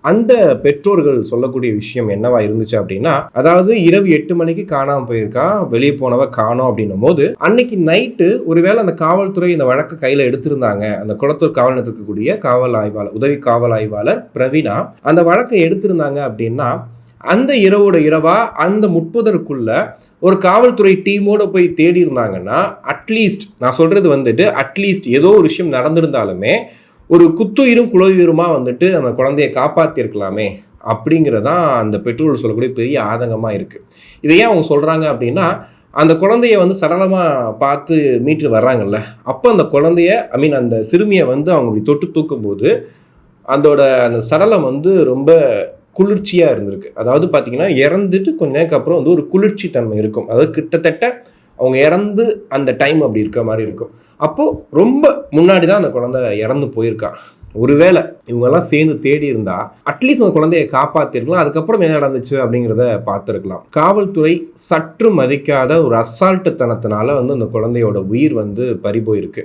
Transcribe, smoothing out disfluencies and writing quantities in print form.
அந்த பெற்றோர்கள் சொல்லக்கூடிய விஷயம் என்னவா இருந்துச்சு அப்படின்னா, அதாவது இரவு 8 மணிக்கு காணாம போயிருக்கா, வெளியே போனவ காணோம் அப்படின்னும் போது, அன்னைக்கு நைட்டு ஒருவேளை அந்த காவல்துறை இந்த வழக்கு கையில எடுத்திருந்தாங்க. அந்த குளத்தூர் காவல் நிலையத்தில் இருக்கக்கூடிய காவல் ஆய்வாளர், உதவி காவல் ஆய்வாளர் பிரவீனா அந்த வழக்கை எடுத்திருந்தாங்க அப்படின்னா, அந்த இரவோட இரவா அந்த முற்பதற்குள்ள ஒரு காவல்துறை டீமோட போய் தேடி இருந்தாங்கன்னா, அட்லீஸ்ட் நான் சொல்றது வந்துட்டு அட்லீஸ்ட் ஏதோ ஒரு விஷயம் நடந்திருந்தாலுமே ஒரு குத்துயிரும் குலவுயிருமா வந்துட்டு அந்த குழந்தையை காப்பாத்திருக்கலாமே அப்படிங்கிறதான் அந்த பெற்றோர்கள் சொல்லக்கூடிய பெரிய ஆதங்கமா இருக்கு. இதை ஏன் அவங்க சொல்றாங்க அப்படின்னா, அந்த குழந்தைய வந்து சடலமா பார்த்து மீட்டு வர்றாங்கல்ல, அப்போ அந்த குழந்தைய அந்த சிறுமியை வந்து அவங்க இப்படி தொட்டு தூக்கும்போது அந்த சடலம் வந்து ரொம்ப குளிர்ச்சியா இருந்திருக்கு. அதாவது பார்த்தீங்கன்னா, இறந்துட்டு கொஞ்ச நேரத்துக்கு அப்புறம் வந்து ஒரு குளிர்ச்சி தன்மை இருக்கும். அதாவது கிட்டத்தட்ட அவங்க இறந்து அந்த டைம் அப்படி இருக்க மாரி இருக்கும். அப்போ ரொம்ப முன்னாடி தான் அந்த குழந்தை இறந்து போயிருக்கா. ஒருவேளை இவங்கெல்லாம் சேர்ந்து தேடி இருந்தா அட்லீஸ்ட் அந்த குழந்தையை காப்பாத்திருக்கலாம். அதுக்கப்புறம் என்ன நடந்துச்சு அப்படிங்கிறத பார்த்துருக்கலாம். காவல்துறை சற்று மதிக்காத ஒரு அசால்ட்டுத்தனத்தினால வந்து அந்த குழந்தையோட உயிர் வந்து பறி போயிருக்கு.